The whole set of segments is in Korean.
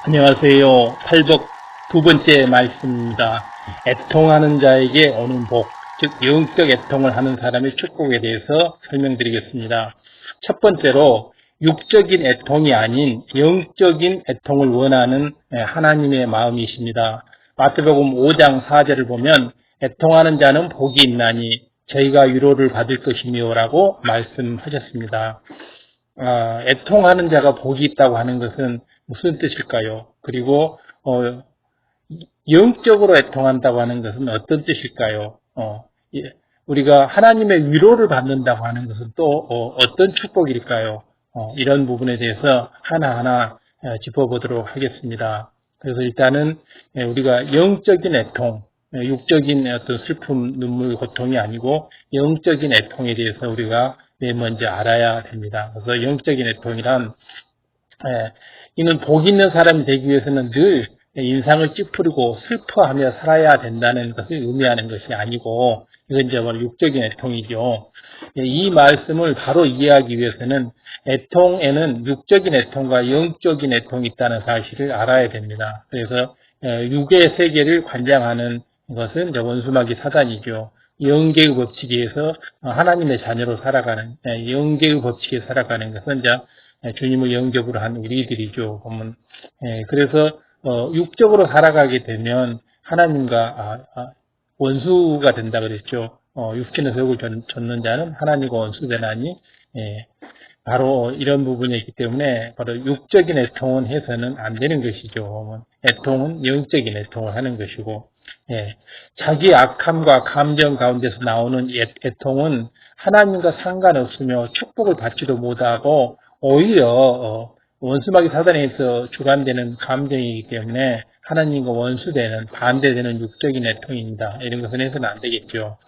안녕하세요. 팔복 두 번째 말씀입니다. 애통하는 자에게 오는 복, 즉 영적 애통을 하는 사람의 축복에 대해서 설명드리겠습니다. 첫 번째로 육적인 애통이 아닌 영적인 애통을 원하는 하나님의 마음이십니다. 마태복음 5장 4절을 보면 애통하는 자는 복이 있나니 저희가 위로를 받을 것이며 라고 말씀하셨습니다. 애통하는 자가 복이 있다고 하는 것은 무슨 뜻일까요? 그리고 영적으로 애통한다고 하는 것은 어떤 뜻일까요? 우리가 하나님의 위로를 받는다고 하는 것은 또 어떤 축복일까요? 이런 부분에 대해서 하나하나 짚어보도록 하겠습니다. 그래서 일단은 우리가 영적인 애통, 육적인 어떤 슬픔, 눈물, 고통이 아니고 영적인 애통에 대해서 우리가 맨 먼저 알아야 됩니다. 그래서 영적인 애통이란 이는 복 있는 사람이 되기 위해서는 늘 인상을 찌푸리고 슬퍼하며 살아야 된다는 것을 의미하는 것이 아니고 이건 이제 육적인 애통이죠. 이 말씀을 바로 이해하기 위해서는 애통에는 육적인 애통과 영적인 애통이 있다는 사실을 알아야 됩니다. 그래서 육의 세계를 관장하는 것은 원수마귀 사단이죠. 영계의 법칙에 의해서 하나님의 자녀로 살아가는 영계의 법칙에 살아가는 것은 이제 주님을 영접으로 한 우리들이죠. 보면 그래서 육적으로 살아가게 되면 하나님과 원수가 된다 그랬죠. 육신의 소욕을 좇는 자는 하나님과 원수되나니 바로 이런 부분이 있기 때문에 바로 육적인 애통은 해서는 안 되는 것이죠. 애통은 영적인 애통을 하는 것이고 자기 악함과 감정 가운데서 나오는 애통은 하나님과 상관없으며 축복을 받지도 못하고 오히려 원수마귀 사단에서 주관되는 감정이기 때문에 하나님과 원수되는 반대되는 육적인 애통입니다. 이런 것은 해서는 안 되겠죠.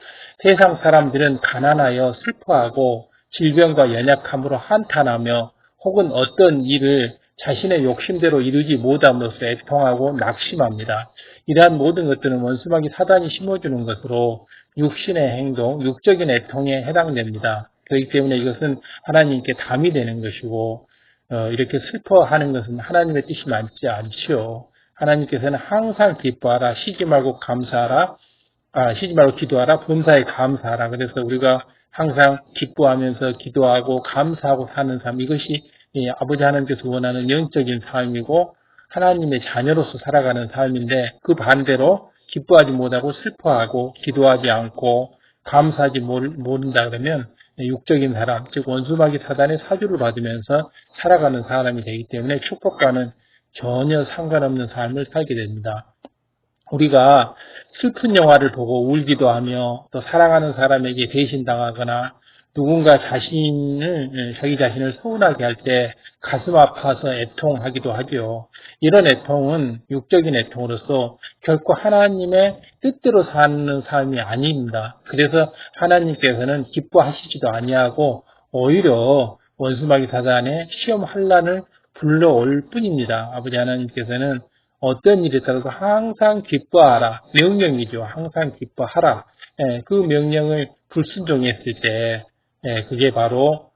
세상 사람들은 가난하여 슬퍼하고 질병과 연약함으로 한탄하며 혹은 어떤 일을 자신의 욕심대로 이루지 못함으로써 애통하고 낙심합니다. 이러한 모든 것들은 원수마귀 사단이 심어주는 것으로 육신의 행동, 육적인 애통에 해당됩니다. 그렇기 때문에 이것은 하나님께 담이 되는 것이고 이렇게 슬퍼하는 것은 하나님의 뜻이 맞지 않지요. 하나님께서는 항상 기뻐하라, 쉬지 말고 감사하라, 쉬지 말고 기도하라, 범사에 감사하라. 그래서 우리가 항상 기뻐하면서 기도하고 감사하고 사는 삶, 이것이 아버지 하나님께서 원하는 영적인 삶이고 하나님의 자녀로서 살아가는 삶인데 그 반대로 기뻐하지 못하고 슬퍼하고 기도하지 않고 감사하지 못한다 그러면 육적인 사람, 즉 원수마귀 사단의 사주를 받으면서 살아가는 사람이 되기 때문에 축복과는 전혀 상관없는 삶을 살게 됩니다. 우리가 슬픈 영화를 보고 울기도 하며 또 사랑하는 사람에게 배신당하거나 누군가 자기 자신을 서운하게 할 때 가슴 아파서 애통하기도 하죠. 이런 애통은 육적인 애통으로서 결코 하나님의 뜻대로 사는 삶이 아닙니다. 그래서 하나님께서는 기뻐하시지도 아니하고 오히려 원수마귀 사단의 시험 환란을 불러올 뿐입니다. 아버지 하나님께서는 어떤 일에 따라서 항상 기뻐하라. 명령이죠. 항상 기뻐하라. 그 명령을 불순종했을 때 그게 바로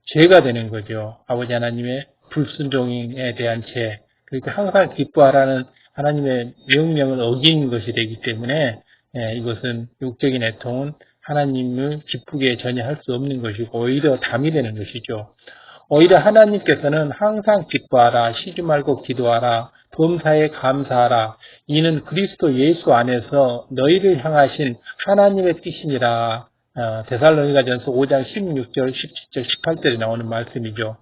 죄가 되는 거죠. 아버지 하나님의 불순종에 대한 죄. 그러니까 항상 기뻐하라는 하나님의 명령을 어긴 것이 되기 때문에 이것은 육적인 애통은 하나님을 기쁘게 전혀 할 수 없는 것이고 오히려 담이 되는 것이죠. 오히려 하나님께서는 항상 기뻐하라, 쉬지 말고 기도하라, 범사에 감사하라. 이는 그리스도 예수 안에서 너희를 향하신 하나님의 뜻이니라. 데살로니가전서 5장 16절, 17절, 18절에 나오는 말씀이죠.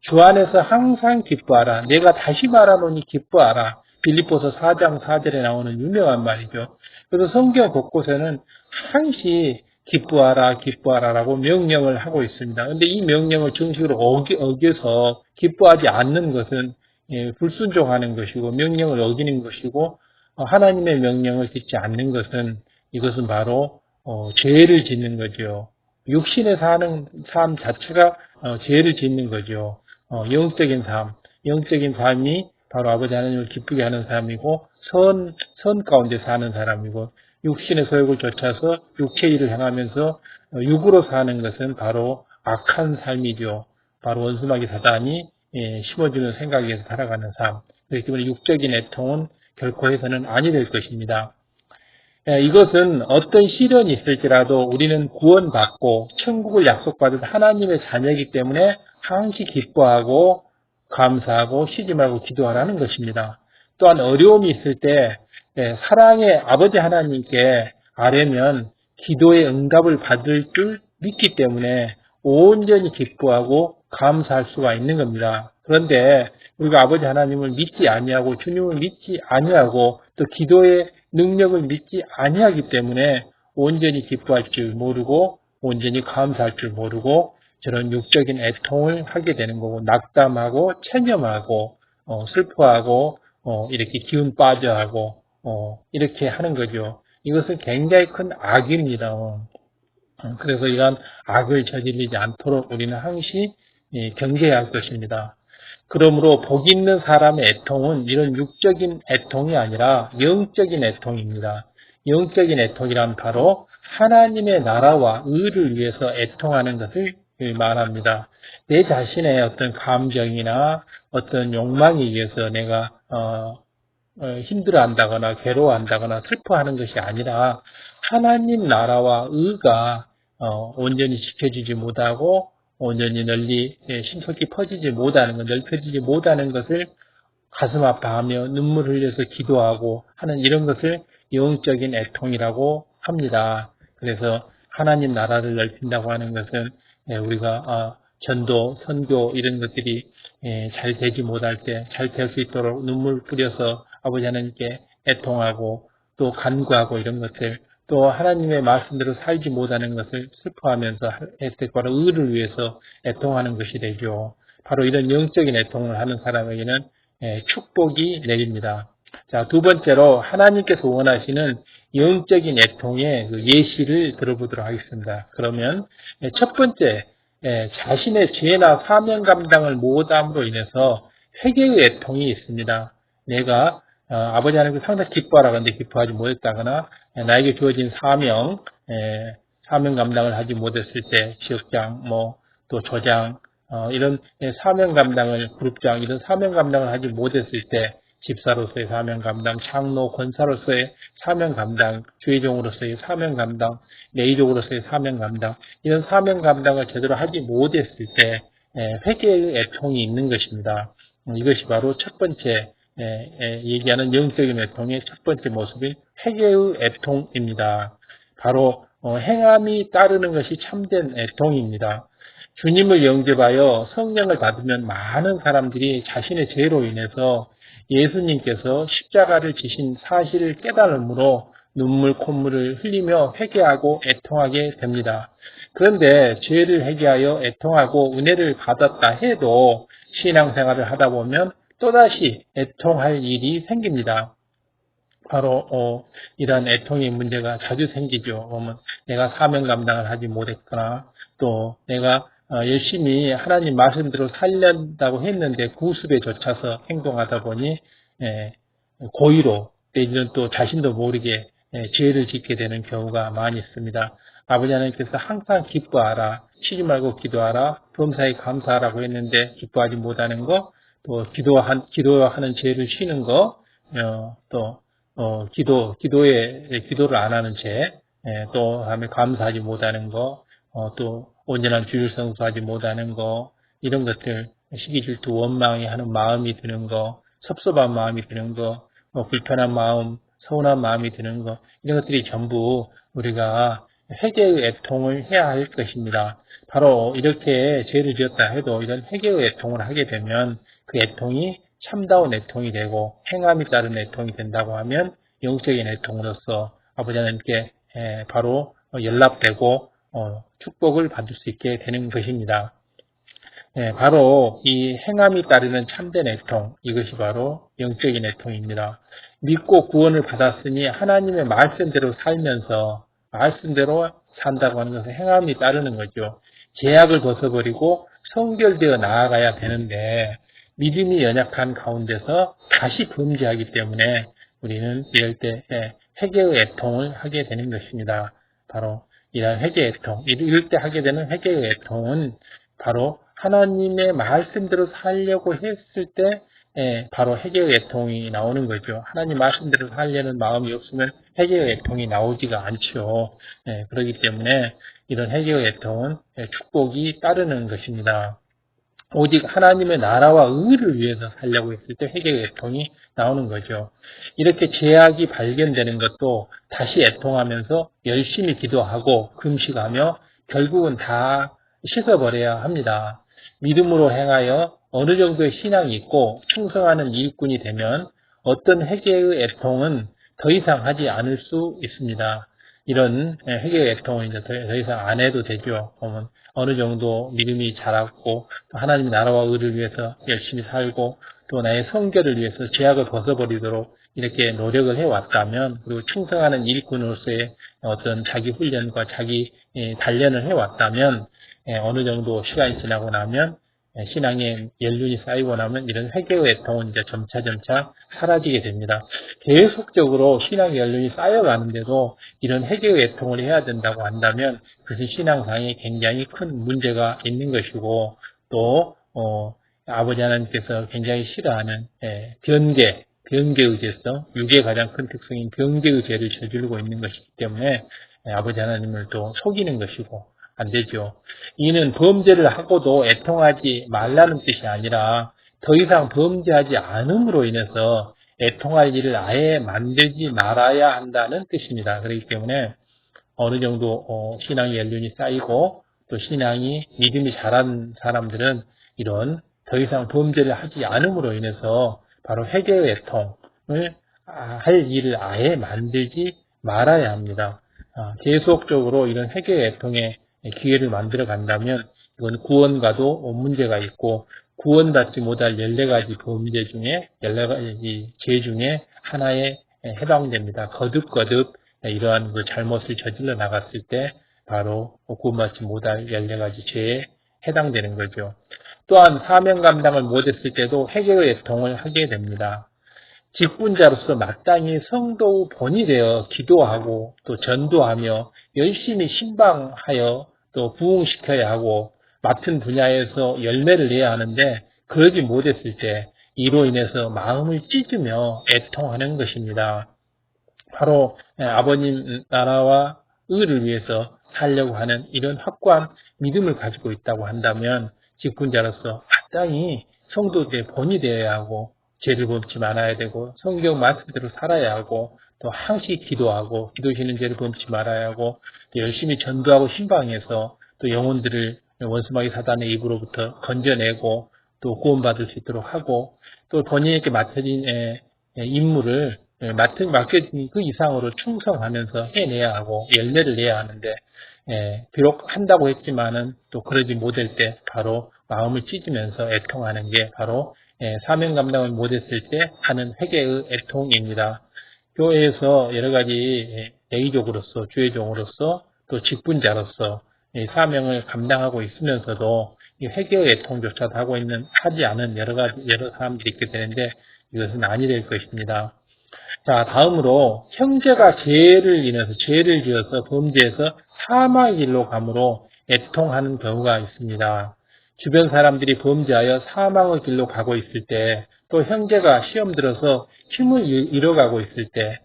주 안에서 항상 기뻐하라. 내가 다시 말하노니 기뻐하라. 빌립보서 4장 4절에 나오는 유명한 말이죠. 그래서 성경 곳곳에는 항시 기뻐하라, 기뻐하라라고 명령을 하고 있습니다. 그런데 이 명령을 정식으로 어겨서 기뻐하지 않는 것은 불순종하는 것이고 명령을 어기는 것이고 하나님의 명령을 듣지 않는 것은 이것은 바로 죄를 짓는 거죠. 육신에 사는 삶 자체가 죄를 짓는 거죠. 영적인 삶이 바로 아버지 하나님을 기쁘게 하는 삶이고 선 가운데 사는 사람이고 육신의 소욕을 쫓아서 육체의 일을 행하면서 육으로 사는 것은 바로 악한 삶이죠. 바로 원수마귀 사단이 심어주는 생각에서 살아가는 삶. 그렇기 때문에 육적인 애통은 결코 해서는 아니 될 것입니다. 이것은 어떤 시련이 있을지라도 우리는 구원받고 천국을 약속받은 하나님의 자녀이기 때문에 항시 기뻐하고 감사하고 쉬지 말고 기도하라는 것입니다. 또한 어려움이 있을 때 사랑의 아버지 하나님께 아뢰면 기도의 응답을 받을 줄 믿기 때문에 온전히 기뻐하고 감사할 수가 있는 겁니다. 그런데 우리가 아버지 하나님을 믿지 아니하고 주님을 믿지 아니하고 또 기도의 능력을 믿지 아니하기 때문에 온전히 기뻐할 줄 모르고 온전히 감사할 줄 모르고 저런 육적인 애통을 하게 되는 거고 낙담하고 체념하고 슬퍼하고 이렇게 기운 빠져하고 이렇게 하는 거죠. 이것은 굉장히 큰 악입니다. 그래서 이러한 악을 저지르지 않도록 우리는 항시 경계해야 할 것입니다. 그러므로 복 있는 사람의 애통은 이런 육적인 애통이 아니라 영적인 애통입니다. 영적인 애통이란 바로 하나님의 나라와 의를 위해서 애통하는 것을 말합니다. 내 자신의 어떤 감정이나 어떤 욕망에 의해서 내가 힘들어한다거나 괴로워한다거나 슬퍼하는 것이 아니라 하나님 나라와 의가 온전히 지켜지지 못하고 온전히 널리 신속히 퍼지지 못하는 것, 넓혀지지 못하는 것을 가슴 아파하며 눈물 흘려서 기도하고 하는 이런 것을 영적인 애통이라고 합니다. 그래서 하나님 나라를 넓힌다고 하는 것은 우리가 전도, 선교 이런 것들이 잘 되지 못할 때 잘 될 수 있도록 눈물 뿌려서 아버지 하나님께 애통하고 또 간구하고 이런 것들 또 하나님의 말씀대로 살지 못하는 것을 슬퍼하면서 바로 의를 위해서 애통하는 것이 되죠. 바로 이런 영적인 애통을 하는 사람에게는 축복이 내립니다. 자, 두 번째로 하나님께서 원하시는 영적인 애통의 그 예시를 들어보도록 하겠습니다. 그러면 첫 번째, 자신의 죄나 사명 감당을 못함으로 인해서 회개의 애통이 있습니다. 내가 아버지 하나님께 상당히 기뻐하라 그러는데 기뻐하지 못했다거나 나에게 주어진 사명 감당을 하지 못했을 때 지역장, 또 조장 이런 사명 감당을 그룹장 이런 사명 감당을 하지 못했을 때 집사로서의 사명 감당, 장로, 권사로서의 사명 감당, 주의종으로서의 사명 감당, 내의족으로서의 사명 감당 이런 사명 감당을 제대로 하지 못했을 때 회개의 애통이 있는 것입니다. 이것이 바로 첫 번째 얘기하는 영적인 애통의 첫 번째 모습인 회개의 애통입니다. 바로 행함이 따르는 것이 참된 애통입니다. 주님을 영접하여 성령을 받으면 많은 사람들이 자신의 죄로 인해서 예수님께서 십자가를 지신 사실을 깨달음으로 눈물, 콧물을 흘리며 회개하고 애통하게 됩니다. 그런데 죄를 회개하여 애통하고 은혜를 받았다 해도 신앙생활을 하다 보면 또다시 애통할 일이 생깁니다. 바로 이러한 애통의 문제가 자주 생기죠. 내가 사명 감당을 하지 못했거나 또 내가 열심히 하나님 말씀대로 살려다고 했는데 구습에 젖혀서 행동하다 보니 고의로 내지는 또 자신도 모르게 죄를 짓게 되는 경우가 많이 있습니다. 아버지 하나님께서 항상 기뻐하라, 쉬지 말고 기도하라, 범사에 감사하라고 했는데 기뻐하지 못하는 거, 또 기도하는 죄를 쉬는 거, 또 기도를 안 하는 죄, 또 다음에 감사하지 못하는 거, 또 온전한 주일 성수하지 못하는 거, 이런 것들, 시기 질투 원망이 하는 마음이 드는 거, 섭섭한 마음이 드는 거, 불편한 마음, 서운한 마음이 드는 거, 이런 것들이 전부 우리가 회개의 애통을 해야 할 것입니다. 바로 이렇게 죄를 지었다 해도 이런 회개의 애통을 하게 되면 그 애통이 참다운 애통이 되고 행함이 따른 애통이 된다고 하면 영적인 애통으로서 아버지 하나님께 바로 연락되고 축복을 받을 수 있게 되는 것입니다. 바로 이 행함이 따르는 참된 애통, 이것이 바로 영적인 애통입니다. 믿고 구원을 받았으니 하나님의 말씀대로 살면서 말씀대로 산다고 하는 것은 행함이 따르는 거죠. 제약을 벗어버리고 성결되어 나아가야 되는데 믿음이 연약한 가운데서 다시 범죄하기 때문에 우리는 이럴 때 회개의 애통을 하게 되는 것입니다. 바로 이런 회개의 애통, 이럴 때 하게 되는 회개의 애통은 바로 하나님의 말씀대로 살려고 했을 때 바로 회개의 애통이 나오는 거죠. 하나님 말씀대로 살려는 마음이 없으면 회개의 애통이 나오지가 않죠. 그렇기 때문에 이런 회개의 애통은 축복이 따르는 것입니다. 오직 하나님의 나라와 의를 위해서 살려고 했을 때 회개의 애통이 나오는 거죠. 이렇게 죄악이 발견되는 것도 다시 애통하면서 열심히 기도하고 금식하며 결국은 다 씻어버려야 합니다. 믿음으로 행하여 어느 정도의 신앙이 있고 충성하는 일꾼이 되면 어떤 회개의 애통은 더 이상 하지 않을 수 있습니다. 이런 회개의 애통은 이제 더 이상 안 해도 되죠. 어느 정도 믿음이 자랐고 또 하나님의 나라와 의를 위해서 열심히 살고 또 나의 성결을 위해서 죄악을 벗어버리도록 이렇게 노력을 해왔다면 그리고 충성하는 일꾼으로서의 어떤 자기 훈련과 자기 단련을 해왔다면 어느 정도 시간이 지나고 나면 신앙의 연륜이 쌓이고 나면 이런 회개의 애통은 이제 점차 사라지게 됩니다. 계속적으로 신앙의 연륜이 쌓여가는데도 이런 회개의 애통을 해야 된다고 한다면 그것은 신앙상에 굉장히 큰 문제가 있는 것이고 또 아버지 하나님께서 굉장히 싫어하는 변개의 죄성, 육의 가장 큰 특성인 변개의 죄를 저지르고 있는 것이기 때문에 아버지 하나님을 또 속이는 것이고 안 되죠. 이는 범죄를 하고도 애통하지 말라는 뜻이 아니라 더 이상 범죄하지 않음으로 인해서 애통할 일을 아예 만들지 말아야 한다는 뜻입니다. 그렇기 때문에 어느 정도 신앙의 연륜이 쌓이고 또 신앙이 믿음이 자란 사람들은 이런 더 이상 범죄를 하지 않음으로 인해서 바로 회개의 애통을 할 일을 아예 만들지 말아야 합니다. 계속적으로 이런 회개의 애통에 기회를 만들어 간다면 이건 구원과도 문제가 있고 구원받지 못할 14가지 범죄 중에 14가지 죄 중에 하나에 해당됩니다. 거듭 이러한 그 잘못을 저질러 나갔을 때 바로 구원받지 못할 14가지 죄에 해당되는 거죠. 또한 사명 감당을 못했을 때도 회개의 애통을 하게 됩니다. 직분자로서 마땅히 성도의 본이 되어 기도하고 또 전도하며 열심히 신방하여 또 부흥시켜야 하고 맡은 분야에서 열매를 내야 하는데 그러지 못했을 때 이로 인해서 마음을 찢으며 애통하는 것입니다. 바로 아버님 나라와 의를 위해서 살려고 하는 이런 확고한 믿음을 가지고 있다고 한다면 직분자로서 마땅히 성도들의 본이 되어야 하고 죄를 범치 말아야 되고 성경 말씀대로 살아야 하고 또 항시 기도하고 기도시는 죄를 범치 말아야 하고 또 열심히 전도하고 신방해서 또 영혼들을 원수마귀 사단의 입으로부터 건져내고 또 구원받을 수 있도록 하고 또 본인에게 맡겨진 임무를 맡겨진 그 이상으로 충성하면서 해내야 하고 열매를 내야 하는데 비록 한다고 했지만은 또 그러지 못할 때 바로 마음을 찢으면서 애통하는 게 바로 사명 감당을 못했을 때 하는 회개의 애통입니다. 교회에서 여러 가지 대의적으로서 주의종으로서 또 직분자로서 사명을 감당하고 있으면서도 이 회개의 애통조차도 하지 않은 여러 사람들이 있게 되는데 이것은 아니 될 것입니다. 자, 다음으로 형제가 죄를 지어서 범죄해서 사망의 길로 감으로 애통하는 경우가 있습니다. 주변 사람들이 범죄하여 사망의 길로 가고 있을 때, 또 형제가 시험 들어서 힘을 잃어가고 있을 때,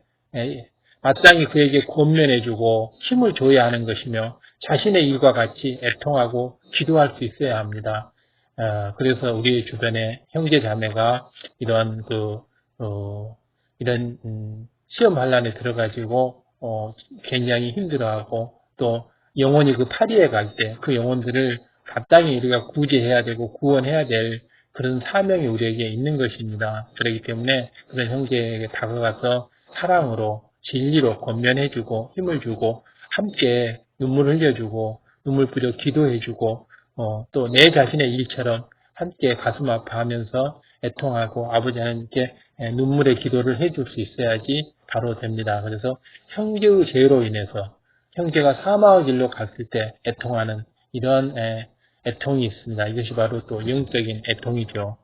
마땅히 그에게 권면해주고 힘을 줘야 하는 것이며 자신의 일과 같이 애통하고 기도할 수 있어야 합니다. 그래서 우리 주변에 형제 자매가 이런 시험 환란에 들어가지고 굉장히 힘들어하고 또 영혼이 그 파리에 갈 때 그 영혼들을 마땅히 우리가 구제해야 되고 구원해야 될 그런 사명이 우리에게 있는 것입니다. 그렇기 때문에 그런 형제에게 다가가서 사랑으로 진리로 권면해주고 힘을 주고 함께 눈물을 흘려주고 눈물 뿌려 기도해주고 또 내 자신의 일처럼 함께 가슴 아파하면서 애통하고 아버지 하나님께 눈물의 기도를 해줄 수 있어야지 바로 됩니다. 그래서 형제의 죄로 인해서 형제가 사망의 길로 갔을 때 애통하는 이런 애통이 있습니다. 이것이 바로 또 영적인 애통이죠.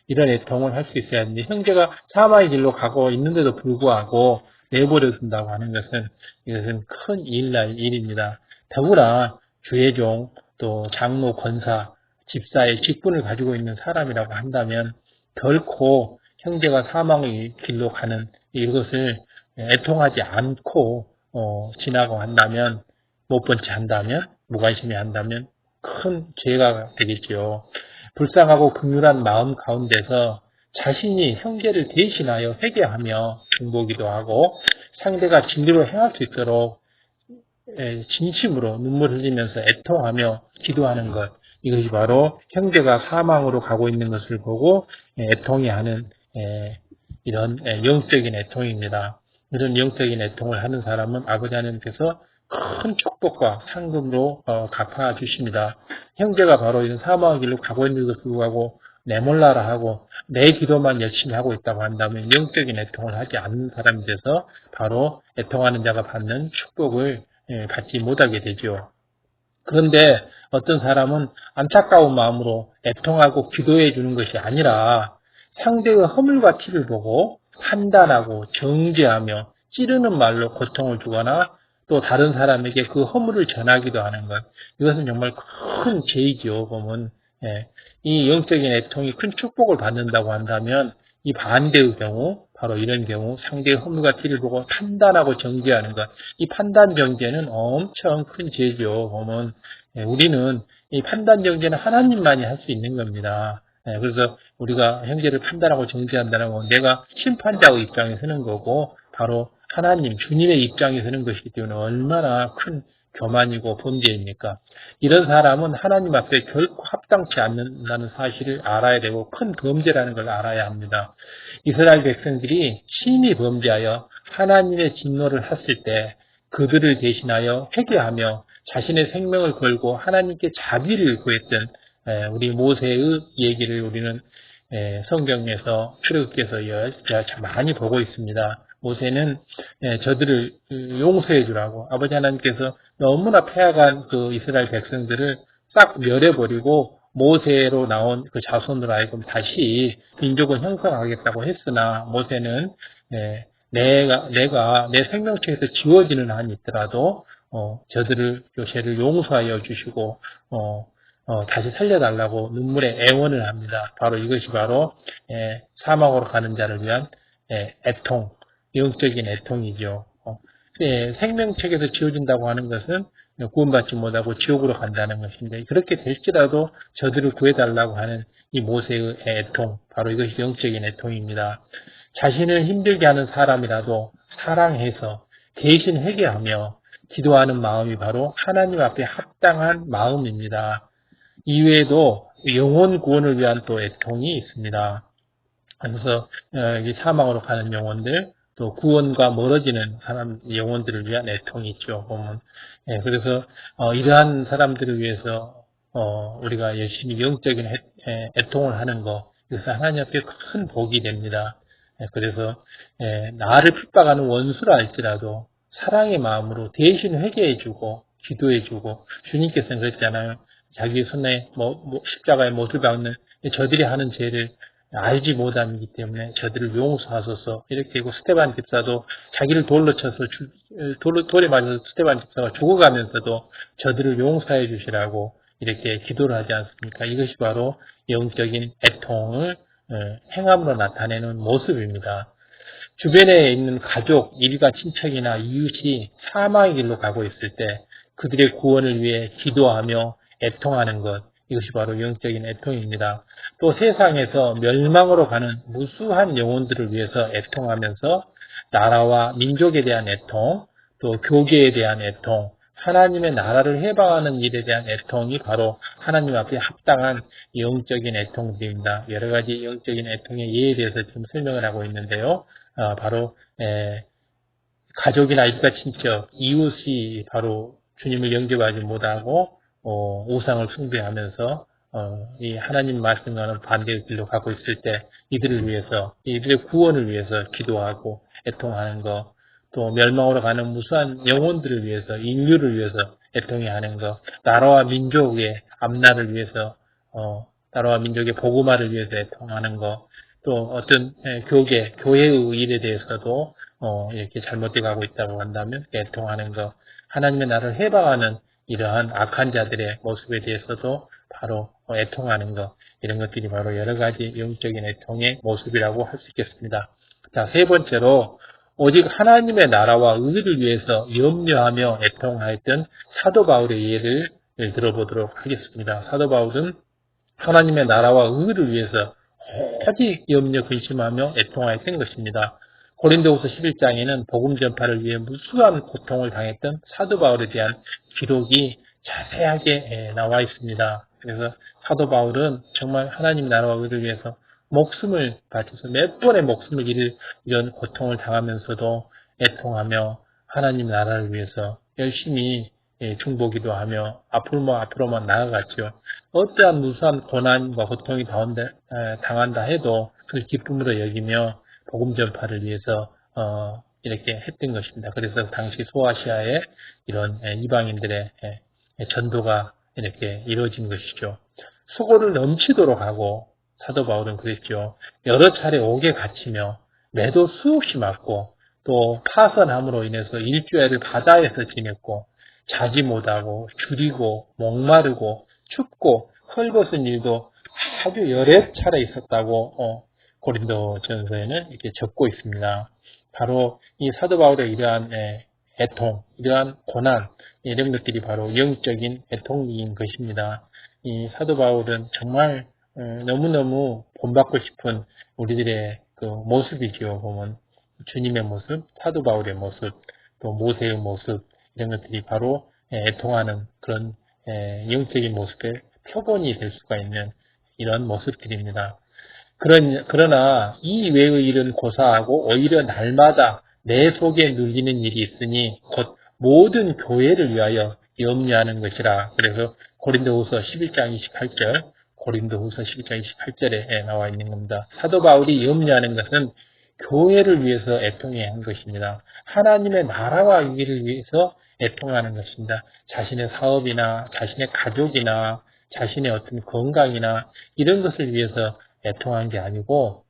이런 애통을 할 수 있어야 하는데 형제가 사망의 길로 가고 있는데도 불구하고 내버려 둔다고 하는 것은 이것은 큰 일날 일입니다. 더구나 주의종 또 장로 권사 집사의 직분을 가지고 있는 사람이라고 한다면 결코 형제가 사망의 길로 가는 이것을 애통하지 않고 지나고 한다면, 못 본 채 한다면, 무관심해 한다면 큰 죄가 되겠지요. 불쌍하고 긍휼한 마음 가운데서 자신이 형제를 대신하여 회개하며 중보기도 하고 상대가 진리로 행할 수 있도록 진심으로 눈물 흘리면서 애통하며 기도하는 것, 이것이 바로 형제가 사망으로 가고 있는 것을 보고 애통해 하는 이런 영적인 애통입니다. 이런 영적인 애통을 하는 사람은 아버지 하나님께서 큰 축복과 상급으로 갚아주십니다. 형제가 바로 이런 사망의 길로 가고 있는데도 불구하고 내몰라라 하고 내 기도만 열심히 하고 있다고 한다면 영적인 애통을 하지 않는 사람이 돼서 바로 애통하는 자가 받는 축복을 받지 못하게 되죠. 그런데 어떤 사람은 안타까운 마음으로 애통하고 기도해 주는 것이 아니라 상대의 허물과 티를 보고 판단하고 정죄하며 찌르는 말로 고통을 주거나 또 다른 사람에게 그 허물을 전하기도 하는 것. 이것은 정말 큰 죄이죠. 보면 이 영적인 애통이 큰 축복을 받는다고 한다면 이 반대의 경우, 바로 이런 경우 상대의 허물과 티를 보고 판단하고 정죄하는 것. 이 판단 정죄는 엄청 큰 죄죠. 보면 우리는 이 판단 정죄는 하나님만이 할 수 있는 겁니다. 그래서 우리가 형제를 판단하고 정죄한다는 건 내가 심판자의 입장에 서는 거고 바로 하나님, 주님의 입장에 서는 것이기 때문에 얼마나 큰 교만이고 범죄입니까? 이런 사람은 하나님 앞에 결코 합당치 않는다는 사실을 알아야 되고 큰 범죄라는 걸 알아야 합니다. 이스라엘 백성들이 심히 범죄하여 하나님의 진노를 했을 때 그들을 대신하여 회개하며 자신의 생명을 걸고 하나님께 자비를 구했던 우리 모세의 얘기를 우리는 성경에서 출애굽기에서 많이 보고 있습니다. 모세는 저들을 용서해 주라고 아버지 하나님께서 너무나 패악한 그 이스라엘 백성들을 싹 멸해버리고 모세로 나온 그 자손으로 하여금 다시 민족을 형성하겠다고 했으나 모세는 내가 내 생명체에서 지워지는 한이 있더라도 저들을 죄를 용서하여 주시고 다시 살려달라고 눈물의 애원을 합니다. 바로 이것이 바로 사망으로 가는 자를 위한 애통, 영적인 애통이죠. 생명책에서 지워진다고 하는 것은 구원받지 못하고 지옥으로 간다는 것인데 그렇게 될지라도 저들을 구해달라고 하는 이 모세의 애통, 바로 이것이 영적인 애통입니다. 자신을 힘들게 하는 사람이라도 사랑해서 대신 회개하며 기도하는 마음이 바로 하나님 앞에 합당한 마음입니다. 이외에도 영혼 구원을 위한 또 애통이 있습니다. 그래서 사망으로 가는 영혼들, 또 구원과 멀어지는 사람 영혼들을 위한 애통이 있죠. 보면 그래서 이러한 사람들을 위해서 우리가 열심히 영적인 애통을 하는 거, 그래서 하나님 앞에 큰 복이 됩니다. 그래서 나를 핍박하는 원수라 할지라도 사랑의 마음으로 대신 회개해주고 기도해주고 주님께서는 그랬잖아요. 자기 손에 십자가의 못을 박는 저들이 하는 죄를 알지 못함이기 때문에 저들을 용서하소서 이렇게 되고 스테반 집사도 자기를 돌로 쳐서 돌에 맞아서 스테반 집사가 죽어가면서도 저들을 용서해 주시라고 이렇게 기도를 하지 않습니까? 이것이 바로 영적인 애통을 행함으로 나타내는 모습입니다. 주변에 있는 가족, 일가 친척이나 이웃이 사망의 길로 가고 있을 때 그들의 구원을 위해 기도하며 애통하는 것, 이것이 바로 영적인 애통입니다. 또 세상에서 멸망으로 가는 무수한 영혼들을 위해서 애통하면서 나라와 민족에 대한 애통, 또 교계에 대한 애통, 하나님의 나라를 해방하는 일에 대한 애통이 바로 하나님 앞에 합당한 영적인 애통들입니다. 여러 가지 영적인 애통의 예에 대해서 지금 설명을 하고 있는데요. 바로 가족이나 일가 친척, 이웃이 바로 주님을 영접하지 못하고 우상을 숭배하면서 이 하나님 말씀과는 반대의 길로 가고 있을 때 이들을 위해서, 이들의 구원을 위해서 기도하고 애통하는 것, 또 멸망으로 가는 무수한 영혼들을 위해서, 인류를 위해서 애통해 하는 것, 나라와 민족의 앞날을 위해서, 나라와 민족의 복음화를 위해서 애통하는 것, 또 어떤 교회의 일에 대해서도 이렇게 잘못돼 가고 있다고 한다면 애통하는 것, 하나님의 나라를 해방하는 이러한 악한 자들의 모습에 대해서도 바로 애통하는 것, 이런 것들이 바로 여러 가지 영적인 애통의 모습이라고 할 수 있겠습니다. 자, 세 번째로 오직 하나님의 나라와 의를 위해서 염려하며 애통하였던 사도 바울의 예를 들어보도록 하겠습니다. 사도 바울은 하나님의 나라와 의를 위해서 오직 염려 근심하며 애통하였던 것입니다. 고린도후서 11장에는 복음 전파를 위해 무수한 고통을 당했던 사도 바울에 대한 기록이 자세하게 나와 있습니다. 그래서 사도 바울은 정말 하나님 나라와 의를 위해서 목숨을 바쳐서 몇 번의 목숨을 잃을 이런 고통을 당하면서도 애통하며 하나님 나라를 위해서 열심히 중보기도 하며 앞으로만 나아갔죠. 어떠한 무수한 고난과 고통이 당한다 해도 그 기쁨으로 여기며 복음 전파를 위해서 이렇게 했던 것입니다. 그래서 당시 소아시아의 이런 이방인들의 전도가 이렇게 이루어진 것이죠. 수고를 넘치도록 하고 사도 바울은 그랬죠. 여러 차례 옥에 갇히며 매도 수없이 맞고 또 파선함으로 인해서 일주일을 바다에서 지냈고 자지 못하고 줄이고 목마르고 춥고 헐벗은 일도 아주 여러 차례 있었다고 고린도 전서에는 이렇게 적고 있습니다. 바로 이 사도 바울의 이러한 애통, 이러한 고난, 이런 것들이 바로 영적인 애통인 것입니다. 이 사도 바울은 정말 너무너무 본받고 싶은 우리들의 그 모습이지요. 보면 주님의 모습, 사도 바울의 모습, 또 모세의 모습, 이런 것들이 바로 애통하는 그런 영적인 모습의 표본이 될 수가 있는 이런 모습들입니다. 그러나 이 외의 일은 고사하고 오히려 날마다 내 속에 눌리는 일이 있으니 곧 모든 교회를 위하여 염려하는 것이라. 그래서 고린도후서 11장 28절, 고린도후서 11장 28절에 나와 있는 겁니다. 사도 바울이 염려하는 것은 교회를 위해서 애통해야 하는 것입니다. 하나님의 나라와 위기를 위해서 애통하는 것입니다. 자신의 사업이나 자신의 가족이나 자신의 어떤 건강이나 이런 것을 위해서 애통한 게 아니고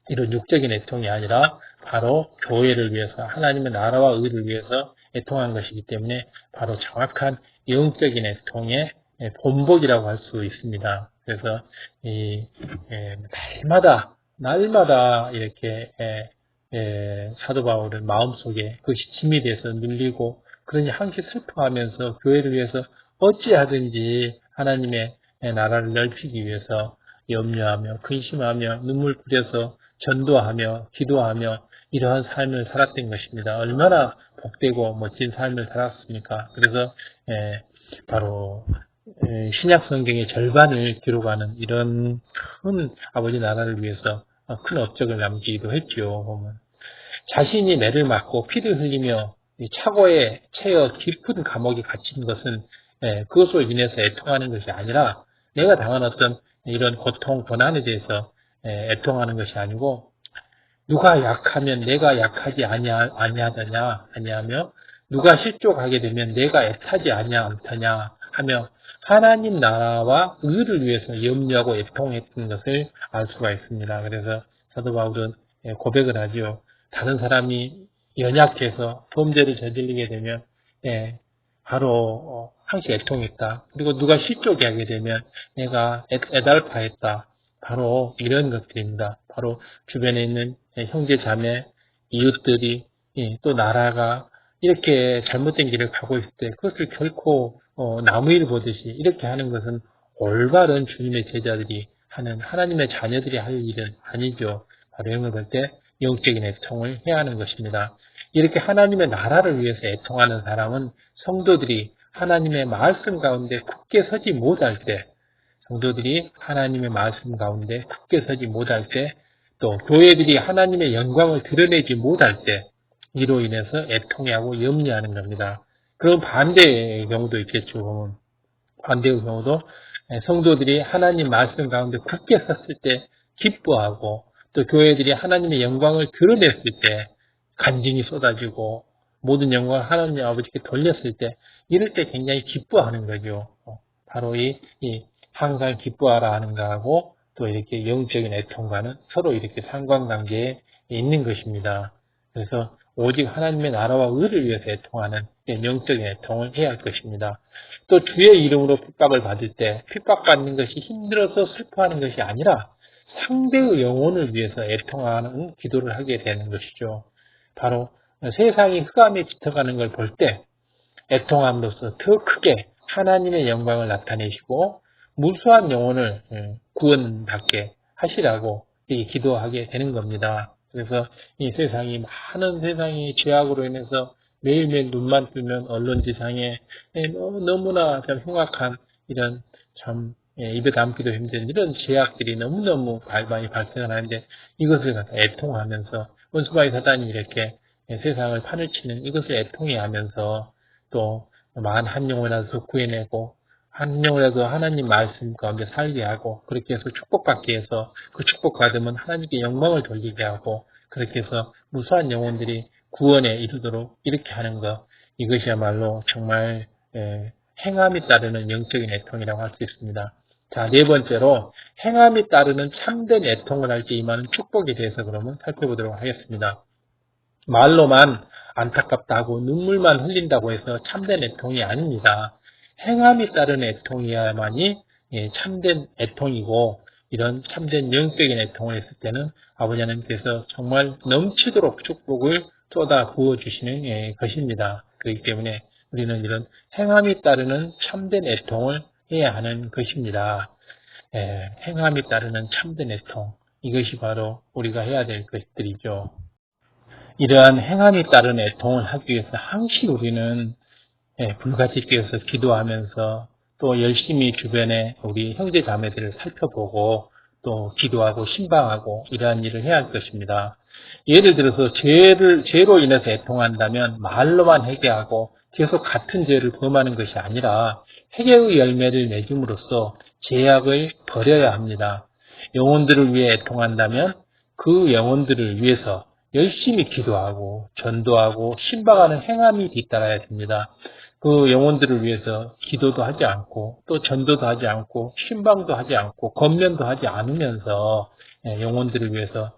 이런 육적인 애통이 아니라 바로 교회를 위해서 하나님의 나라와 의를 위해서 애통한 것이기 때문에 바로 정확한 영적인 애통의 본보기라고 할 수 있습니다. 그래서 날마다 이렇게 사도 바울은 마음속에 그것이 짐이 돼서 눌리고 그러니 항상 슬퍼하면서 교회를 위해서 어찌하든지 하나님의 나라를 넓히기 위해서 염려하며 근심하며 눈물 뿌려서 전도하며 기도하며 이러한 삶을 살았던 것입니다. 얼마나 복되고 멋진 삶을 살았습니까? 그래서 바로 신약 성경의 절반을 기록하는 이런 큰 아버지 나라를 위해서 큰 업적을 남기기도 했죠. 보면 자신이 매를 맞고 피를 흘리며 차고에 채여 깊은 감옥에 갇힌 것은 그것으로 인해서 애통하는 것이 아니라 내가 당한 어떤 이런 고통, 고난에 대해서 애통하는 것이 아니고 누가 약하면 내가 약하지 아니하며 누가 실족하게 되면 내가 애타지 않더냐 하며 하나님 나라와 의를 위해서 염려하고 애통했던 것을 알 수가 있습니다. 그래서 사도 바울은 고백을 하죠. 다른 사람이 연약해서 범죄를 저지르게 되면 바로 항상 애통했다. 그리고 누가 실족이 하게 되면 내가 애달파했다. 바로 이런 것들입니다. 바로 주변에 있는 형제 자매, 이웃들이 또 나라가 이렇게 잘못된 길을 가고 있을 때 그것을 결코 나무일 보듯이 이렇게 하는 것은 올바른 주님의 제자들이 하는 하나님의 자녀들이 할 일은 아니죠. 바로 이런 걸 볼 때 영적인 애통을 해야 하는 것입니다. 이렇게 하나님의 나라를 위해서 애통하는 사람은 성도들이 하나님의 말씀 가운데 굳게 서지 못할 때, 성도들이 하나님의 말씀 가운데 굳게 서지 못할 때, 또 교회들이 하나님의 영광을 드러내지 못할 때, 이로 인해서 애통해하고 염려하는 겁니다. 그런 반대의 경우도 있겠죠. 반대의 경우도 성도들이 하나님 말씀 가운데 굳게 섰을 때 기뻐하고 또 교회들이 하나님의 영광을 드러냈을 때 간증이 쏟아지고 모든 영광을 하나님 아버지께 돌렸을 때 이럴 때 굉장히 기뻐하는 거죠. 바로 이 항상 기뻐하라 하는 거하고 또 이렇게 영적인 애통과는 서로 이렇게 상관관계에 있는 것입니다. 그래서 오직 하나님의 나라와 의를 위해서 애통하는 영적인 애통을 해야 할 것입니다. 또 주의 이름으로 핍박을 받을 때 핍박받는 것이 힘들어서 슬퍼하는 것이 아니라 상대의 영혼을 위해서 애통하는 기도를 하게 되는 것이죠. 바로 세상이 흑암에 짙어가는 걸 볼 때 애통함으로써 더 크게 하나님의 영광을 나타내시고 무수한 영혼을 구원받게 하시라고 기도하게 되는 겁니다. 그래서 이 세상이 많은 세상이 죄악으로 인해서 매일매일 눈만 뜨면 언론지상에 너무나 참 흉악한 이런 참 입에 담기도 힘든 이런 죄악들이 너무너무 많이 발생을 하는데 이것을 갖다 애통하면서 원수마귀 사단이 이렇게 세상을 판을 치는 이것을 애통해 하면서 또 만 한 영혼이라도 구해내고 한 영혼이라도 하나님 말씀 가운데 살게 하고 그렇게 해서 축복받게 해서 그 축복 받으면 하나님께 영광을 돌리게 하고 그렇게 해서 무수한 영혼들이 구원에 이르도록 이렇게 하는 것 이것이야말로 정말 행함이 따르는 영적인 애통이라고 할 수 있습니다. 자, 네 번째로 행함이 따르는 참된 애통을 할 때 임하는 축복에 대해서 그러면 살펴보도록 하겠습니다. 말로만 안타깝다고 눈물만 흘린다고 해서 참된 애통이 아닙니다. 행함이 따른 애통이야만이 참된 애통이고 이런 참된 영적인 애통을 했을 때는 아버지 하나님께서 정말 넘치도록 축복을 쏟아 부어주시는 것입니다. 그렇기 때문에 우리는 이런 행함이 따르는 참된 애통을 해야 하는 것입니다. 행함이 따르는 참된 애통 이것이 바로 우리가 해야 될 것들이죠. 이러한 행함이 따른 애통을 하기 위해서 항시 우리는 불같이 깨어서 기도하면서 또 열심히 주변에 우리 형제 자매들을 살펴보고 또 기도하고 신방하고 이러한 일을 해야 할 것입니다. 예를 들어서 죄로 인해서 애통한다면 말로만 회개하고 계속 같은 죄를 범하는 것이 아니라 회개의 열매를 맺음으로써 죄악을 버려야 합니다. 영혼들을 위해 애통한다면 그 영혼들을 위해서 열심히 기도하고 전도하고 신방하는 행함이 뒤따라야 됩니다. 그 영혼들을 위해서 기도도 하지 않고 또 전도도 하지 않고 신방도 하지 않고 권면도 하지 않으면서 영혼들을 위해서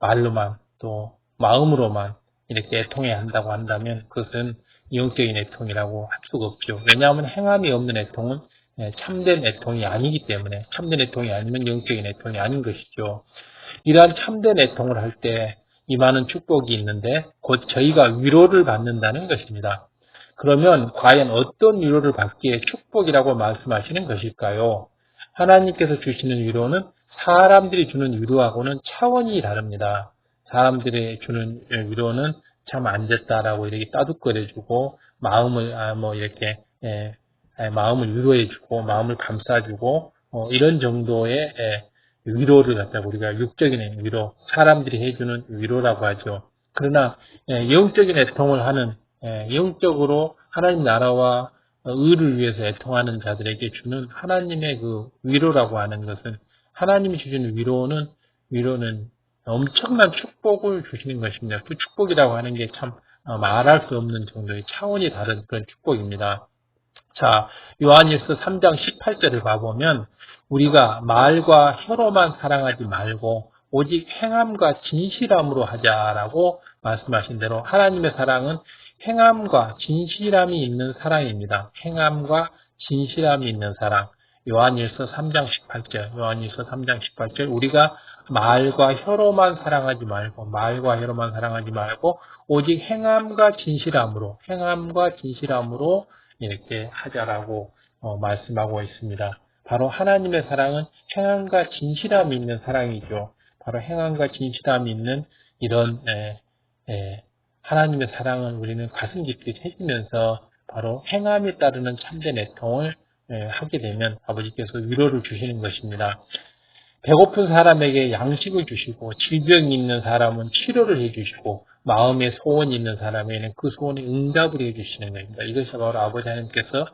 말로만 또 마음으로만 이렇게 애통해야 한다고 한다면 그것은 영적인 애통이라고 할 수가 없죠. 왜냐하면 행함이 없는 애통은 참된 애통이 아니기 때문에 참된 애통이 아니면 영적인 애통이 아닌 것이죠. 이러한 참된 애통을 할 때 임하는 축복이 있는데 곧 저희가 위로를 받는다는 것입니다. 그러면 과연 어떤 위로를 받기에 축복이라고 말씀하시는 것일까요? 하나님께서 주시는 위로는 사람들이 주는 위로하고는 차원이 다릅니다. 사람들이 주는 위로는 참 안 됐다라고 이렇게 따뜻거려주고 마음을 마음을 위로해주고 마음을 감싸주고 이런 정도의 위로를 갖다가 우리가 육적인 위로, 사람들이 해주는 위로라고 하죠. 그러나 영적인 애통을 하는 영적으로 하나님 나라와 의를 위해서 애통하는 자들에게 주는 하나님의 그 위로라고 하는 것은 하나님이 주시는 위로는 엄청난 축복을 주시는 것입니다. 그 축복이라고 하는 게 참 말할 수 없는 정도의 차원이 다른 그런 축복입니다. 자, 요한일서 3장 18절을 봐보면 우리가 말과 혀로만 사랑하지 말고 오직 행함과 진실함으로 하자라고 말씀하신 대로 하나님의 사랑은 행함과 진실함이 있는 사랑입니다. 행함과 진실함이 있는 사랑. 요한일서 3장 18절 우리가 말과 혀로만 사랑하지 말고 오직 행함과 진실함으로 이렇게 하자라고 말씀하고 있습니다. 바로 하나님의 사랑은 행함과 진실함이 있는 사랑이죠. 바로 행함과 진실함이 있는 이런 하나님의 사랑을 우리는 가슴 깊게 해주면서 바로 행함에 따르는 참된 애통을 하게 되면 아버지께서 위로를 주시는 것입니다. 배고픈 사람에게 양식을 주시고 질병이 있는 사람은 치료를 해주시고 마음에 소원이 있는 사람에게는 그 소원에 응답을 해주시는 겁니다. 이것이 바로 아버지 하나님께서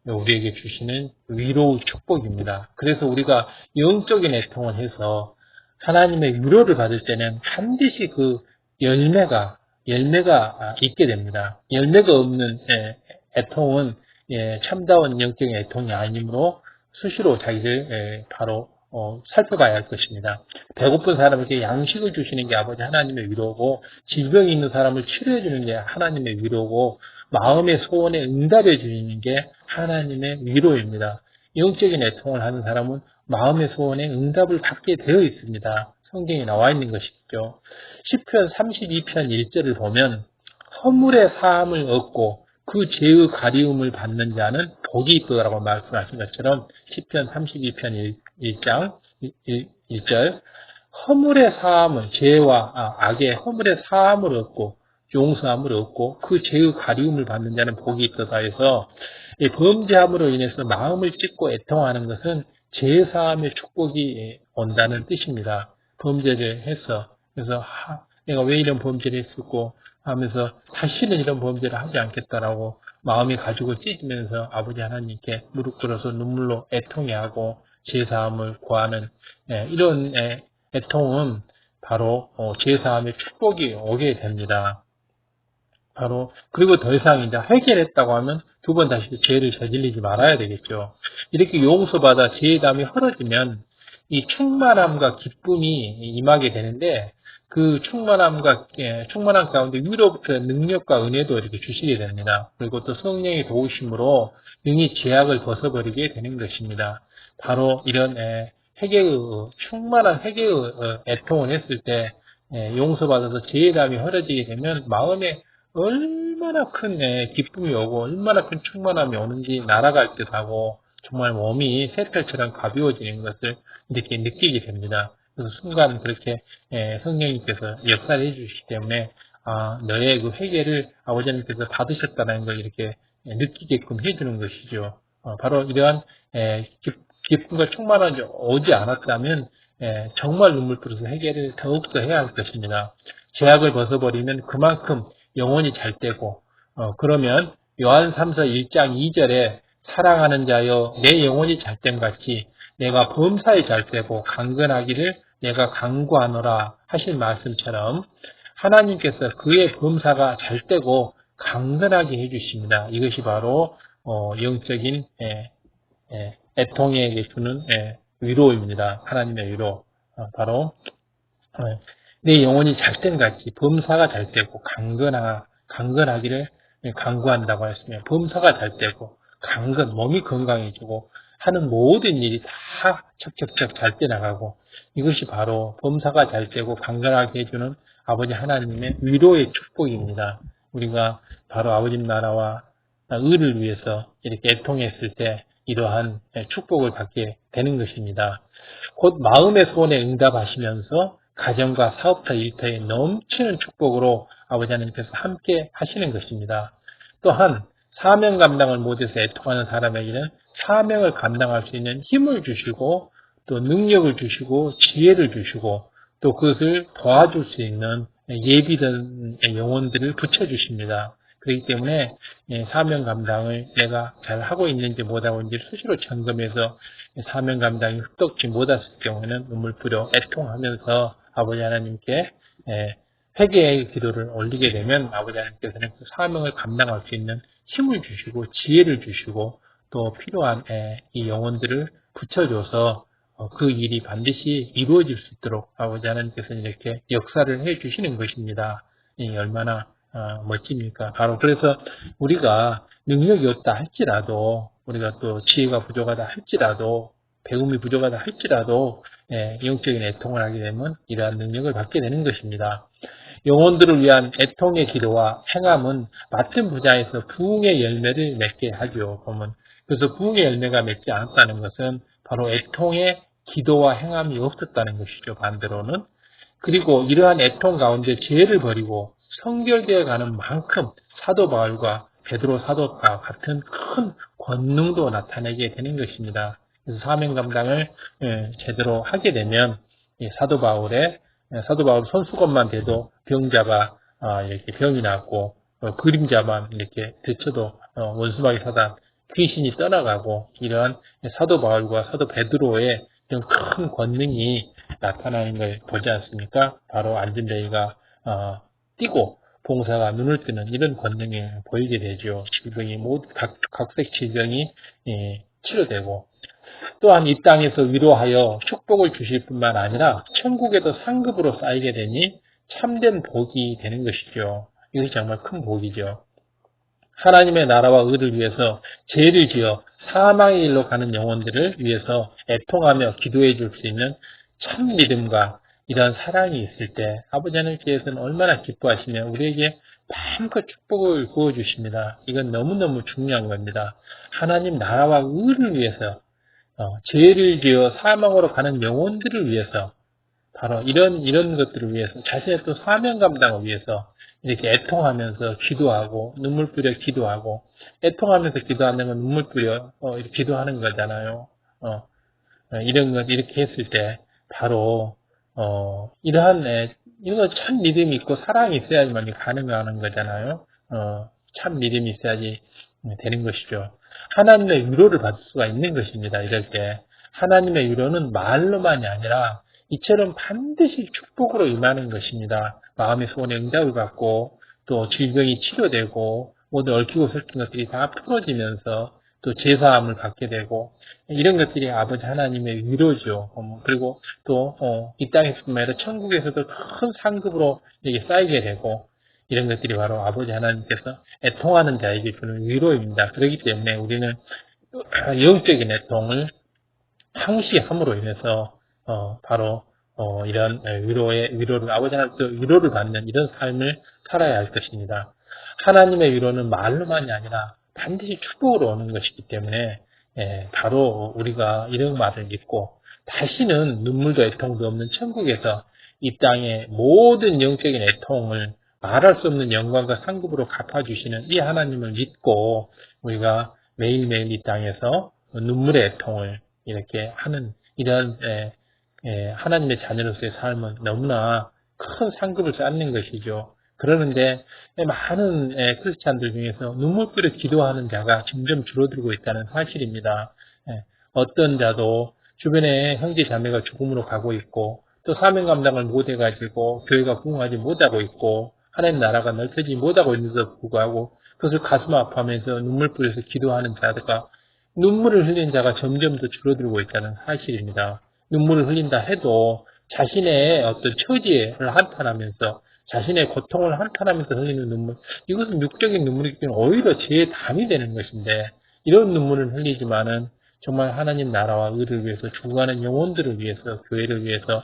우리에게 주시는 위로의 축복입니다. 그래서 우리가 영적인 애통을 해서 하나님의 위로를 받을 때는 반드시 그 열매가 있게 됩니다. 열매가 없는 애통은 참다운 영적인 애통이 아니므로 수시로 자기를 바로 살펴봐야 할 것입니다. 배고픈 사람에게 양식을 주시는 게 아버지 하나님의 위로고, 질병이 있는 사람을 치료해 주는 게 하나님의 위로고, 마음의 소원에 응답해 주시는 게 하나님의 위로입니다. 영적인 애통을 하는 사람은 마음의 소원에 응답을 받게 되어 있습니다. 성경에 나와 있는 것이죠. 시편 32편 1절을 보면 허물의 사함을 얻고 그 죄의 가리움을 받는 자는 복이 있더라고 말씀하신 것처럼 시편 32편 1장 1절 허물의 사함을 죄와 악의 허물의 사함을 얻고 용서함을 얻고 그 죄의 가리움을 받는 자는 복이 있도다 해서 이 범죄함으로 인해서 마음을 찢고 애통하는 것은 죄사함의 축복이 온다는 뜻입니다. 범죄를 해서 그래서 내가 왜 이런 범죄를 했었고 하면서 다시는 이런 범죄를 하지 않겠다라고 마음이 가지고 찢으면서 아버지 하나님께 무릎 꿇어서 눈물로 애통해하고 죄사함을 구하는 이런 애통은 바로 죄사함의 축복이 오게 됩니다. 바로 그리고 더 이상 이제 해결했다고 하면 두 번 다시 죄를 저질리지 말아야 되겠죠. 이렇게 용서받아 죄의 담이 헐어지면 이 충만함과 기쁨이 임하게 되는데 그 충만함 가운데 위로부터 능력과 은혜도 이렇게 주시게 됩니다. 그리고 또 성령의 도우심으로 능히 죄악을 벗어버리게 되는 것입니다. 바로 이런 충만한 회개의 애통을 했을 때 용서받아서 죄의 담이 헐어지게 되면 마음에 얼마나 큰 기쁨이 오고 얼마나 큰 충만함이 오는지 날아갈 듯하고 정말 몸이 새털처럼 가벼워지는 것을 이렇게 느끼게 됩니다. 그래서 순간 그렇게 성령님께서 역사를 해주시기 때문에 너의 그 회개를 아버지 하나님께서 받으셨다는 걸 이렇게 느끼게끔 해주는 것이죠. 바로 이러한 기쁨과 충만함이 오지 않았다면 정말 눈물 뿌려서 회개를 더욱더 해야 할 것입니다. 죄악을 벗어버리면 그만큼 영혼이 잘 되고 그러면 요한 3서 1장 2절에 사랑하는 자여 내 영혼이 잘됨 같이 내가 범사에 잘되고 강건하기를 내가 간구하노라 하신 말씀처럼 하나님께서 그의 범사가 잘되고 강건하게 해주십니다. 이것이 바로 영적인 애통에게 주는 위로입니다. 하나님의 위로. 바로 내 영혼이 잘된 같이 범사가 잘되고 강건하기를 간구한다고 했으면 범사가 잘되고 몸이 건강해지고 하는 모든 일이 다 척척척 잘돼 나가고 이것이 바로 범사가 잘되고 강건하게 해주는 아버지 하나님의 위로의 축복입니다. 우리가 바로 아버지 나라와 의를 위해서 이렇게 애통했을 때 이러한 축복을 받게 되는 것입니다. 곧 마음의 소원에 응답하시면서 가정과 사업터 일터에 넘치는 축복으로 아버지 하나님께서 함께 하시는 것입니다. 또한 사명 감당을 못해서 애통하는 사람에게는 사명을 감당할 수 있는 힘을 주시고 또 능력을 주시고 지혜를 주시고 또 그것을 도와줄 수 있는 예비된 영혼들을 붙여주십니다. 그렇기 때문에 사명 감당을 내가 잘 하고 있는지 못하고 있는지 수시로 점검해서 사명 감당이 흡독지 못했을 경우에는 눈물 뿌려 애통하면서 아버지 하나님께 회개의 기도를 올리게 되면 아버지 하나님께서는 그 사명을 감당할 수 있는 힘을 주시고 지혜를 주시고 또 필요한 이 영혼들을 붙여줘서 그 일이 반드시 이루어질 수 있도록 아버지 하나님께서는 이렇게 역사를 해 주시는 것입니다. 얼마나 멋집니까? 바로 그래서 우리가 능력이 없다 할지라도 우리가 또 지혜가 부족하다 할지라도 배움이 부족하다 할지라도 영적인 애통을 하게 되면 이러한 능력을 받게 되는 것입니다. 영혼들을 위한 애통의 기도와 행함은 맡은 분야에서 부흥의 열매를 맺게 하죠. 보면 그래서 부흥의 열매가 맺지 않았다는 것은 바로 애통의 기도와 행함이 없었다는 것이죠. 반대로는 그리고 이러한 애통 가운데 죄를 버리고 성결되어 가는 만큼 사도 바울과 베드로 사도와 같은 큰 권능도 나타내게 되는 것입니다. 그래서 사명 감당을 제대로 하게 되면 사도 바울 손수건만 대도 병자가 이렇게 병이 났고 그림자만 이렇게 데쳐도 원수마귀 사단 귀신이 떠나가고 이러한 사도 바울과 사도 베드로의 이런 큰 권능이 나타나는 걸 보지 않습니까? 바로 안진뱅이가 뛰고 봉사가 눈을 뜨는 이런 권능이 보이게 되죠. 질병이 각색 질병이 치료되고 또한 이 땅에서 위로하여 축복을 주실 뿐만 아니라 천국에도 상급으로 쌓이게 되니 참된 복이 되는 것이죠. 이것이 정말 큰 복이죠. 하나님의 나라와 의를 위해서 죄를 지어 사망의 일로 가는 영혼들을 위해서 애통하며 기도해 줄 수 있는 참 믿음과 이러한 사랑이 있을 때 아버지 하나님께서는 얼마나 기뻐하시며 우리에게 마음껏 축복을 부어주십니다. 이건 너무너무 중요한 겁니다. 하나님 나라와 의를 위해서 죄를 지어 사망으로 가는 영혼들을 위해서 바로 이런 것들을 위해서 자신의 또 사명 감당을 위해서 이렇게 애통하면서 기도하고 눈물 뿌려 기도하고 애통하면서 기도하는 건 눈물 뿌려 이렇게 기도하는 거잖아요. 이런 것 이렇게 했을 때 바로 이런 참 믿음이 있고 사랑이 있어야지만 가능한 거잖아요. 참 믿음이 있어야지 되는 것이죠. 하나님의 위로를 받을 수가 있는 것입니다. 이럴 때 하나님의 위로는 말로만이 아니라 이처럼 반드시 축복으로 임하는 것입니다. 마음의 소원의 응답을 받고 또 질병이 치료되고 모든 얽히고 설킨 것들이 다 풀어지면서 또 제사함을 받게 되고 이런 것들이 아버지 하나님의 위로죠. 그리고 또 이 땅에서뿐만 아니라 천국에서도 큰 상급으로 이렇게 쌓이게 되고 이런 것들이 바로 아버지 하나님께서 애통하는 자에게 주는 위로입니다. 그렇기 때문에 우리는 영적인 애통을 항시함으로 인해서 바로 이런 위로를 아버지 하나님께서 위로를 받는 이런 삶을 살아야 할 것입니다. 하나님의 위로는 말로만이 아니라 반드시 축복으로 오는 것이기 때문에 바로 우리가 이런 말을 믿고 다시는 눈물도 애통도 없는 천국에서 이 땅의 모든 영적인 애통을 말할 수 없는 영광과 상급으로 갚아주시는 이 하나님을 믿고 우리가 매일매일 이 땅에서 눈물의 애통을 이렇게 하는 이런 하나님의 자녀로서의 삶은 너무나 큰 상급을 쌓는 것이죠. 그러는데 많은 크리스찬들 중에서 눈물흘려 기도하는 자가 점점 줄어들고 있다는 사실입니다. 어떤 자도 주변에 형제 자매가 죽음으로 가고 있고 또 사명 감당을 못해가지고 교회가 부흥하지 못하고 있고 하나님 나라가 넓혀지지 못하고 있는데도 불구하고 그것을 가슴 아파하면서 눈물 뿌려서 기도하는 자가 눈물을 흘린 자가 점점 더 줄어들고 있다는 사실입니다. 눈물을 흘린다 해도 자신의 어떤 처지를 한탄하면서 자신의 고통을 한탄하면서 흘리는 눈물, 이것은 육적인 눈물이기 때문에 오히려 죄의 담이 되는 것인데 이런 눈물을 흘리지만은 정말 하나님 나라와 의를 위해서 죽어가는 영혼들을 위해서 교회를 위해서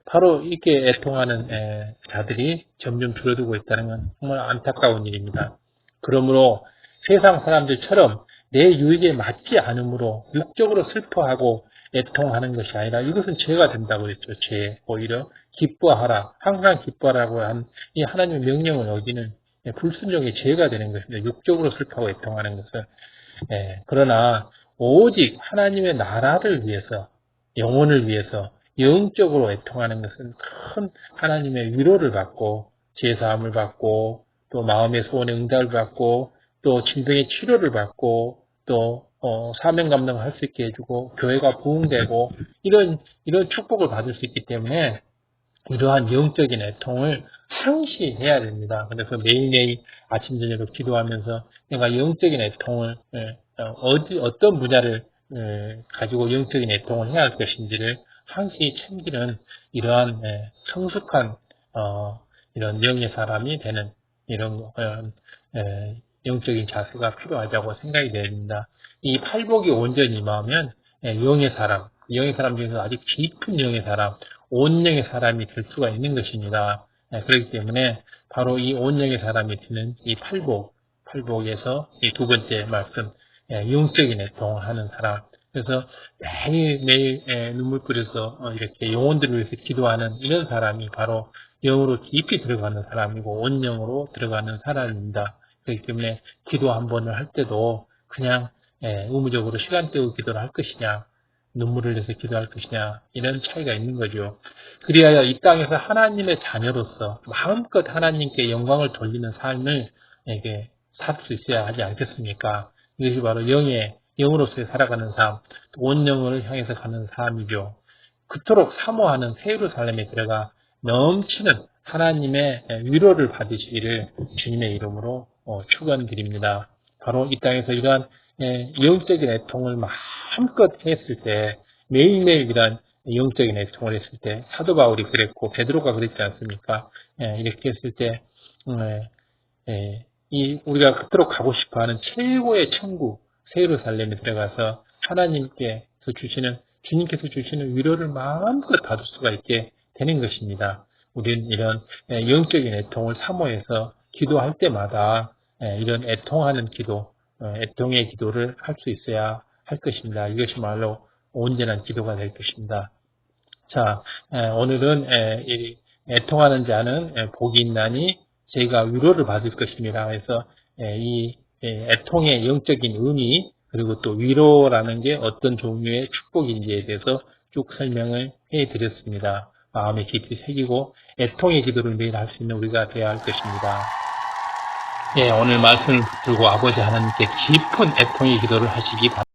바로 이렇게 애통하는 자들이 점점 줄어들고 있다는 건 정말 안타까운 일입니다. 그러므로 세상 사람들처럼 내 유익에 맞지 않으므로 육적으로 슬퍼하고 애통하는 것이 아니라 이것은 죄가 된다고 했죠. 죄. 오히려 기뻐하라. 항상 기뻐하라고 한 이 하나님의 명령을 어기는 불순종의 죄가 되는 것입니다. 육적으로 슬퍼하고 애통하는 것은. 그러나 오직 하나님의 나라를 위해서 영혼을 위해서 영적으로 애통하는 것은 큰 하나님의 위로를 받고 제사함을 받고 또 마음의 소원의 응답을 받고 또 질병의 치료를 받고 또 사명 감당을 할 수 있게 해주고 교회가 부흥되고 이런 축복을 받을 수 있기 때문에 이러한 영적인 애통을 항시해야 됩니다. 그래서 매일매일 아침 저녁으로 기도하면서 내가 영적인 애통을 어떤 분야를 가지고 영적인 애통을 해야 할 것인지를 항시 챙기는 이러한 성숙한 이런 영의 사람이 되는 이런 영적인 자세가 필요하다고 생각이 됩니다. 이 팔복이 온전히 임하면 영의 사람 중에서 아주 깊은 영의 사람, 온영의 사람이 될 수가 있는 것입니다. 그렇기 때문에 바로 이 온영의 사람이 되는 이 팔복에서 이 두 번째 말씀, 영적인 애통을 하는 사람. 그래서 매일매일 눈물 뿌려서 이렇게 영혼들을 위해서 기도하는 이런 사람이 바로 영으로 깊이 들어가는 사람이고 온영으로 들어가는 사람입니다. 그렇기 때문에 기도 한 번을 할 때도 그냥 의무적으로 시간 때우고 기도를 할 것이냐 눈물을 내서 기도할 것이냐 이런 차이가 있는 거죠. 그리하여 이 땅에서 하나님의 자녀로서 마음껏 하나님께 영광을 돌리는 삶을 살 수 있어야 하지 않겠습니까? 이것이 바로 영으로서의 살아가는 삶, 온영을 향해서 가는 삶이죠. 그토록 사모하는 새 예루살렘에 들어가 넘치는 하나님의 위로를 받으시기를 주님의 이름으로 축원드립니다. 바로 이 땅에서 이러한 영적인 애통을 마음껏 했을 때, 매일매일 이런 영적인 애통을 했을 때, 사도 바울이 그랬고 베드로가 그랬지 않습니까? 이렇게 했을 때 우리가 그토록 가고 싶어하는 최고의 천국 새 예루살렘에 들어가서 하나님께서 주님께서 주시는 위로를 마음껏 받을 수가 있게 되는 것입니다. 우리는 이런 영적인 애통을 사모해서 기도할 때마다 이런 애통하는 기도, 애통의 기도를 할 수 있어야 할 것입니다. 이것이 말로 온전한 기도가 될 것입니다. 자, 오늘은 이 애통하는 자는 복이 있나니 저희가 위로를 받을 것입니다. 그래서 이 애통의 영적인 의미, 그리고 또 위로라는 게 어떤 종류의 축복인지에 대해서 쭉 설명을 해드렸습니다. 마음에 깊이 새기고 애통의 기도를 매일 할 수 있는 우리가 되어야 할 것입니다. 오늘 말씀을 들고 아버지 하나님께 깊은 애통의 기도를 하시기 바랍니다.